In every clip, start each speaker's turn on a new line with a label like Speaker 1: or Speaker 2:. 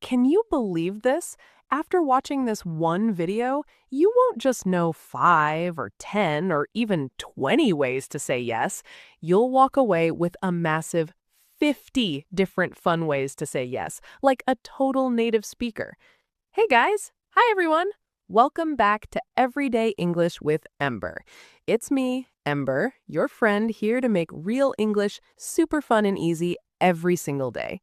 Speaker 1: Can you believe this? After watching this one video, you won't just know 5 or 10 or even 20 ways to say yes. You'll walk away with a massive 50 different fun ways to say yes, like a total native speaker. Hey guys! Hi everyone! Welcome back to Everyday English with Ember. It's me, Ember, your friend here to make real English super fun and easy every single day.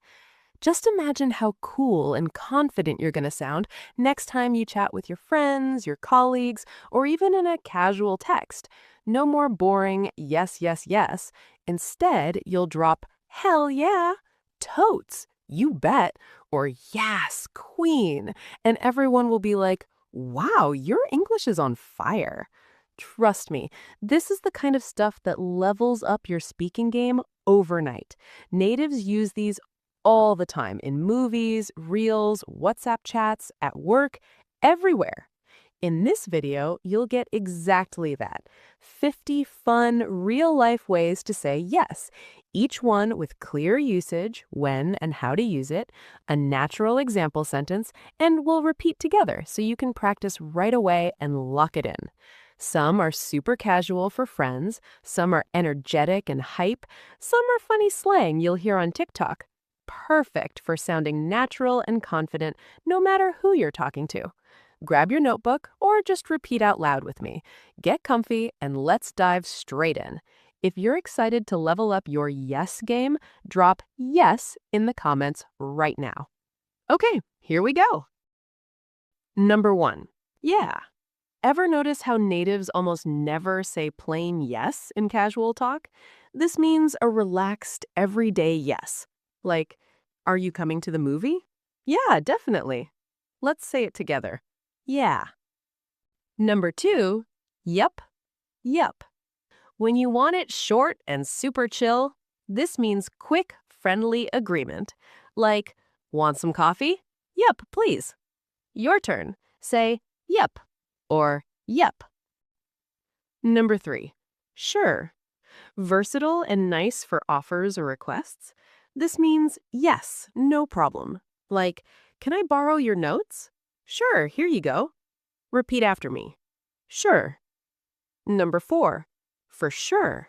Speaker 1: Just imagine how cool and confident you're going to sound next time you chat with your friends, your colleagues, or even in a casual text. No more boring yes, yes, yes. Instead, you'll drop hell yeah, totes, you bet, or yes, queen. And everyone will be like, wow, your English is on fire. Trust me, this is the kind of stuff that levels up your speaking game overnight. Natives use these all the time in movies, reels, WhatsApp chats, at work, everywhere. In this video, you'll get exactly that. 50 fun, real-life ways to say yes, each one with clear usage, when and how to use it, a natural example sentence, and we'll repeat together so you can practice right away and lock it in. Some are super casual for friends, some are energetic and hype, some are funny slang you'll hear on TikTok. Perfect for sounding natural and confident no matter who you're talking to. Grab your notebook or just repeat out loud with me. Get comfy and let's dive straight in. If you're excited to level up your yes game, drop yes in the comments right now. Okay, here we go. Number 1. Yeah. Ever notice how natives almost never say plain yes in casual talk? This means a relaxed, everyday yes. Like, are you coming to the movie? Yeah, definitely. Let's say it together. Yeah. Number 2, yep, yep. When you want it short and super chill, this means quick, friendly agreement. Like, want some coffee? Yep, please. Your turn. Say, yep, or yep. Number 3, sure. Versatile and nice for offers or requests. This means yes, no problem. Like, can I borrow your notes? Sure, here you go. Repeat after me. Sure. Number 4, for sure.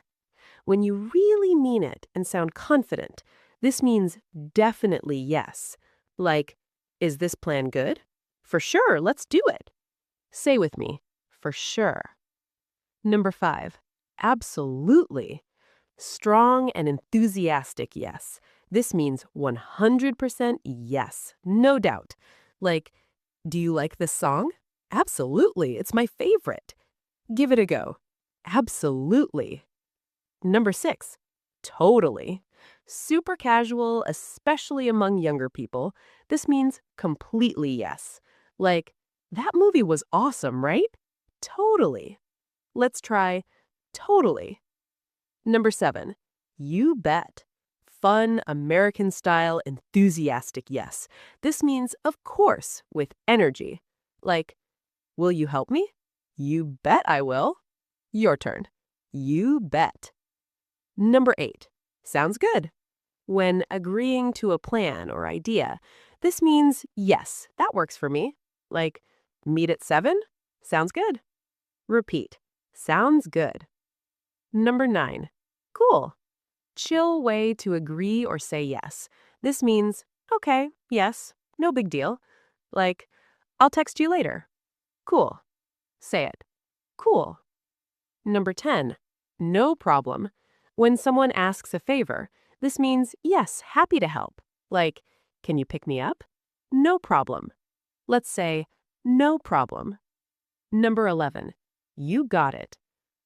Speaker 1: When you really mean it and sound confident, this means definitely yes. Like, is this plan good? For sure, let's do it. Say with me, for sure. Number 5, absolutely. Strong and enthusiastic yes. This means 100% yes, no doubt. Like, do you like this song? Absolutely, it's my favorite. Give it a go. Absolutely. Number 6, totally. Super casual, especially among younger people. This means completely yes. Like, that movie was awesome, right? Totally. Let's try totally. Number 7, you bet. Fun, American-style, enthusiastic yes. This means, of course, with energy. Like, will you help me? You bet I will. Your turn. You bet. Number 8, sounds good. When agreeing to a plan or idea, this means, yes, that works for me. Like, meet at 7? Sounds good. Repeat. Sounds good. Number 9, cool. Chill way to agree or say yes. This means, okay, yes, no big deal. Like, I'll text you later. Cool. Say it. Cool. Number 10, no problem. When someone asks a favor, this means, yes, happy to help. Like, can you pick me up? No problem. Let's say, no problem. Number 11, you got it.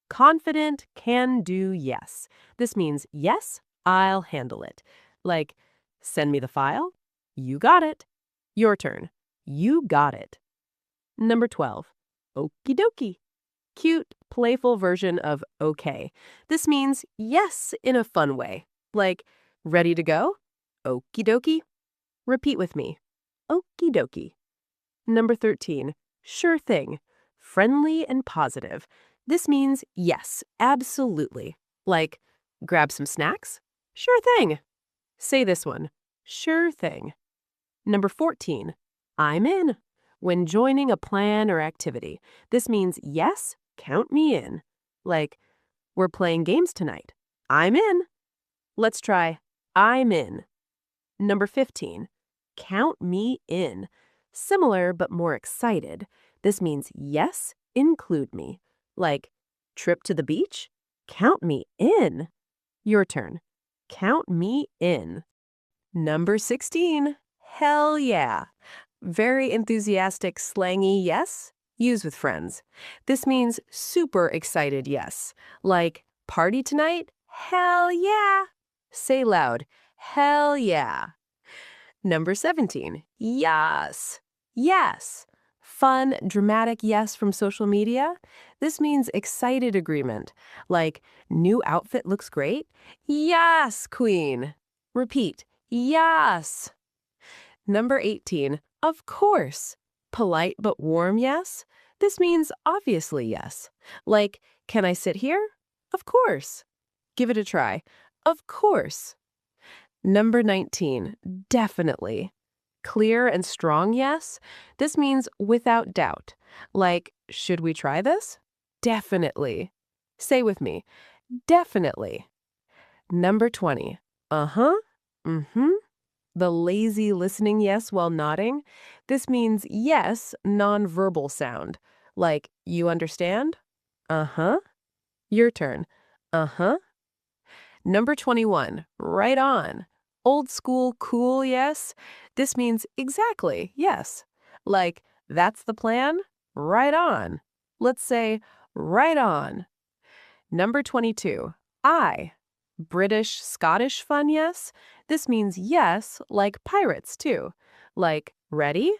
Speaker 1: Confident, can-do yes. This means, yes, I'll handle it. Like, send me the file? You got it. Your turn. You got it. Number 12, okie dokie. Cute, playful version of okay. This means yes in a fun way. Like, ready to go? Okie dokie. Repeat with me. Okie dokie. Number 13, sure thing. Friendly and positive. This means yes, absolutely. Like, grab some snacks? Sure thing. Say this one. Sure thing. Number 14, I'm in. When joining a plan or activity, this means yes, count me in. Like, we're playing games tonight. I'm in. Let's try I'm in. Number 15, count me in. Similar but more excited. This means yes, include me. Like, trip to the beach? Count me in. Your turn. Count me in. Number 16, hell yeah. Very enthusiastic, slangy yes. Use with friends. This means super excited yes. Like, party tonight? Hell yeah. Say loud, hell yeah. Number 17, Yaaas. Yes. Fun, dramatic yes from social media. This means excited agreement. Like, new outfit looks great? Yes, queen. Repeat, yes. Number 18, of course. Polite but warm yes. This means obviously yes. Like, can I sit here? Of course. Give it a try. Of course. Number 19, definitely. Clear and strong yes. This means without doubt. Like, should we try this? Definitely. Say with me, definitely. Number 20, uh-huh, mm-hmm. The lazy listening yes while nodding. This means yes, nonverbal sound. Like, you understand? Uh-huh. Your turn. Uh-huh. Number 21, right on. Old school cool yes. This means exactly, yes. Like, that's the plan? Right on. Let's say, right on. Number 22, I. British, Scottish fun yes. This means yes, like pirates too. Like, ready?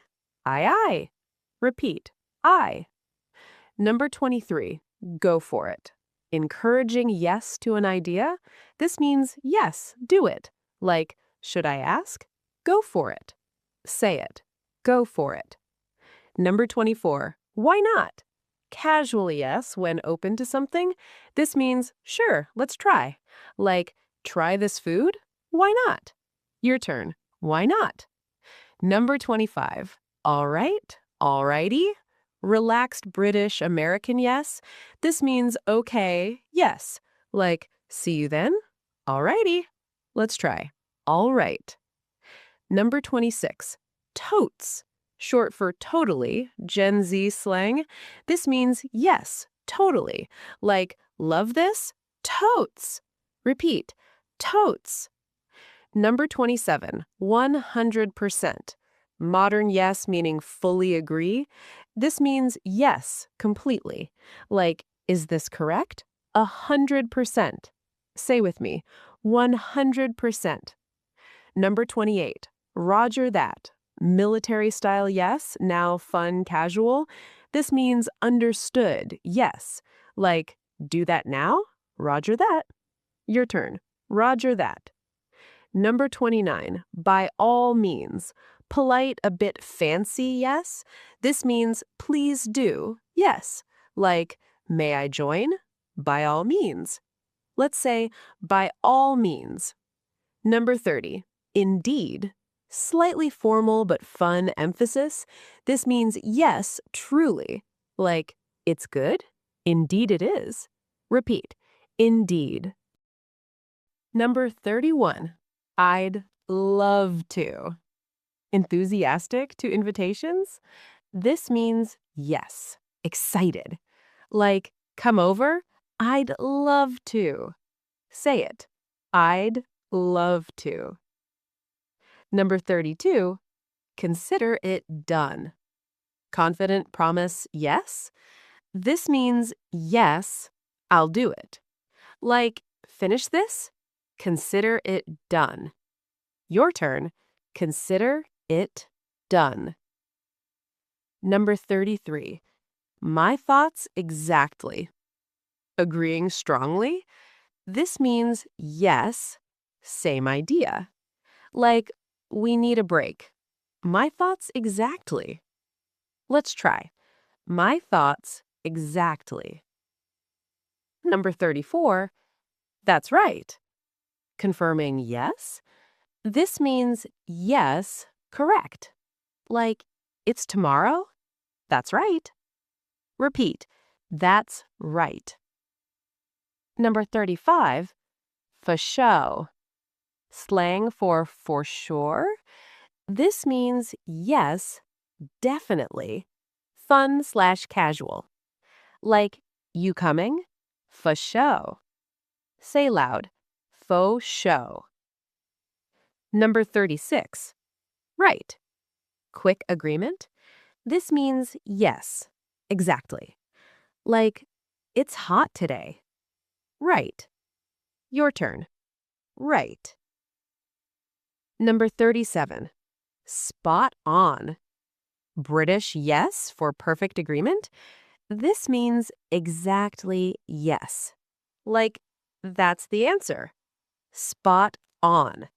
Speaker 1: Aye, aye. Repeat, aye. Number 23, go for it. Encouraging yes to an idea. This means yes, do it. Like, should I ask? Go for it. Say it. Go for it. Number 24, why not? Casual yes when open to something. This means, sure, let's try. Like, try this food? Why not? Your turn. Why not? Number 25, all right, all righty. Relaxed British American yes. This means okay, yes. Like, see you then? All righty. Let's try. All right. Number 26, totes. Short for totally, Gen Z slang. This means yes, totally. Like, love this? Totes. Repeat, totes. Number 27, 100%. Modern yes meaning fully agree. This means yes, completely. Like, is this correct? 100%. Say with me, 100%. Number 28, Roger that. Military style yes, now fun, casual. This means understood, yes. Like, do that now? Roger that. Your turn. Roger that. Number 29, by all means. Polite, a bit fancy, yes. This means please do, yes. Like, may I join? By all means. Let's say, by all means. Number 30, indeed. Slightly formal but fun emphasis. This means yes, truly. Like, it's good? Indeed it is. Repeat, indeed. Number 31, I'd love to. Enthusiastic to invitations? This means yes, excited. Like, come over? I'd love to. Say it. I'd love to. Number 32, consider it done. Confident promise yes? This means yes, I'll do it. Like, finish this? Consider it done. Your turn. Consider it done. Number 33, my thoughts exactly. Agreeing strongly? This means yes, same idea. Like, we need a break. My thoughts exactly. Let's try. My thoughts exactly. Number 34, that's right. Confirming yes? This means yes, Correct. Like, it's tomorrow? That's right. Repeat. That's right. Number 35, for show. Slang for sure. This means yes, definitely. Fun/casual. Like, you coming? For show. Say loud. Faux show. Number 36. Right. Quick agreement. This means yes, exactly. Like, it's hot today. Right. Your turn. Right. Number 37. Spot on. British yes for perfect agreement. This means exactly yes. Like, that's the answer. Spot on.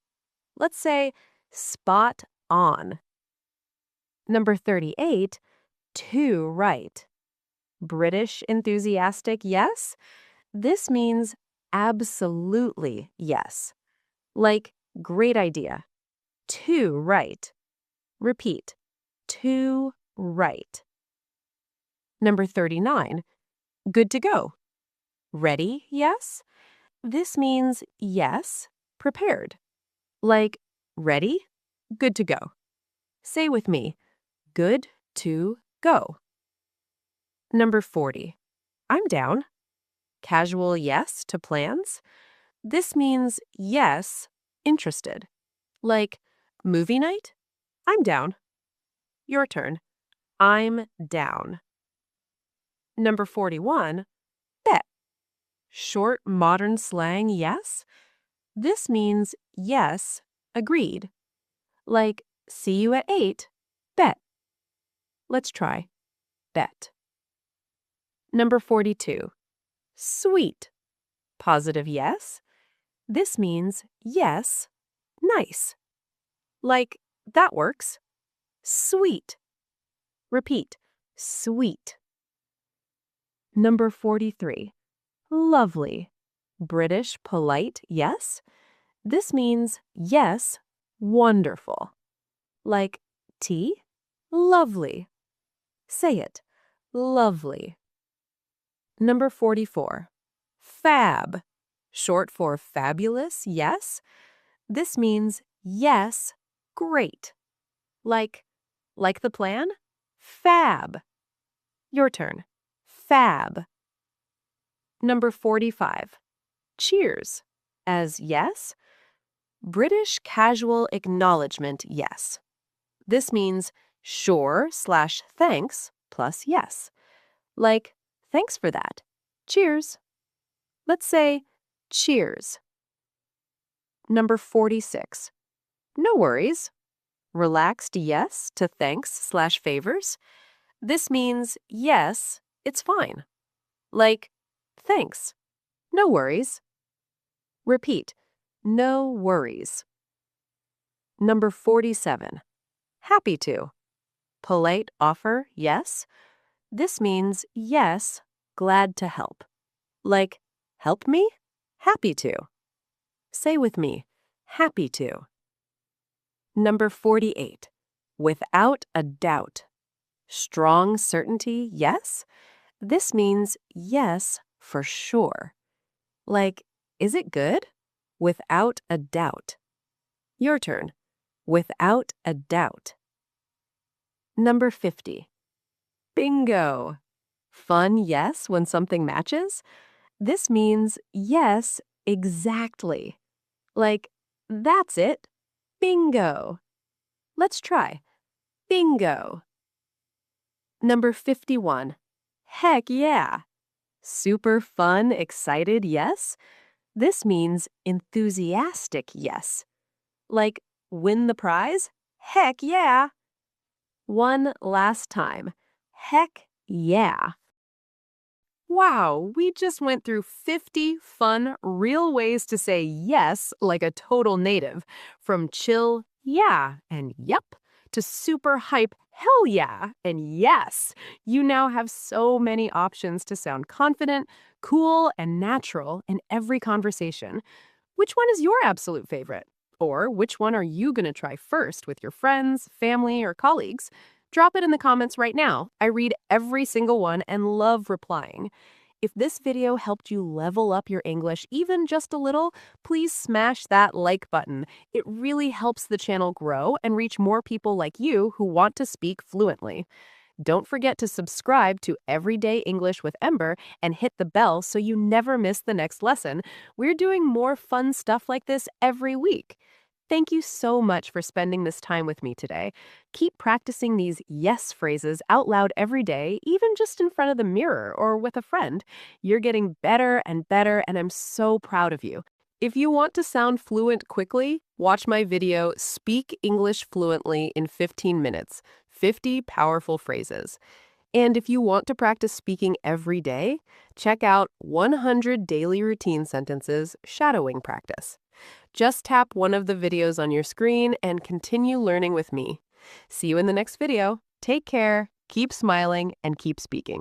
Speaker 1: Let's say spot on. Number 38, too right. British enthusiastic yes? This means absolutely yes. Like, great idea. Too right. Repeat. Too right. Number 39, good to go. Ready, yes? This means yes, prepared. Like, ready, good to go. Say with me, good to go. Number 40, I'm down. Casual yes to plans. This means yes, interested. Like, movie night? I'm down. Your turn. I'm down. Number 41, bet. Short modern slang yes? This means yes, agreed. Like, see you at 8, bet. Let's try. Bet. Number 42, sweet. Positive yes? This means yes, nice. Like, that works. Sweet. Repeat. Sweet. Number 43, lovely. British polite yes? This means yes, wonderful. Like, tea? Lovely. Say it. Lovely. Number 44, fab. Short for fabulous, yes? This means yes, great. Like the plan? Fab. Your turn. Fab. Number 45, cheers. As yes? British casual acknowledgement yes. This means sure/thanks plus yes. Like, thanks for that. Cheers. Let's say, cheers. Number 46, no worries. Relaxed yes to thanks/favors. This means yes, it's fine. Like, thanks. No worries. Repeat. No worries. Number 47, happy to. Polite offer yes. This means yes, glad to help. Like, help me? Happy to. Say with me, happy to. Number 48, without a doubt. Strong certainty, yes? This means yes, for sure. Like, is it good? Without a doubt. Your turn. Without a doubt. Number 50, bingo. Fun, yes, when something matches? This means yes, exactly. Like, that's it. Bingo. Let's try. Bingo. Number 51, heck yeah. Super fun, excited, yes? This means enthusiastic, yes. Like, win the prize? Heck yeah. One last time. Heck yeah. Wow, we just went through 50 fun, real ways to say yes like a total native. From chill, yeah, and yep, to super hype, hell yeah, and yes. You now have so many options to sound confident, cool, and natural in every conversation. Which one is your absolute favorite? Or which one are you going to try first with your friends, family, or colleagues? Drop it in the comments right now. I read every single one and love replying. If this video helped you level up your English even just a little, please smash that like button. It really helps the channel grow and reach more people like you who want to speak fluently. Don't forget to subscribe to Everyday English with Ember and hit the bell so you never miss the next lesson. We're doing more fun stuff like this every week. Thank you so much for spending this time with me today. Keep practicing these yes phrases out loud every day, even just in front of the mirror or with a friend. You're getting better and better, and I'm so proud of you. If you want to sound fluent quickly, watch my video, Speak English Fluently in 15 Minutes, 50 Powerful Phrases. And if you want to practice speaking every day, check out 100 Daily Routine Sentences Shadowing Practice. Just tap one of the videos on your screen and continue learning with me. See you in the next video. Take care, keep smiling, and keep speaking.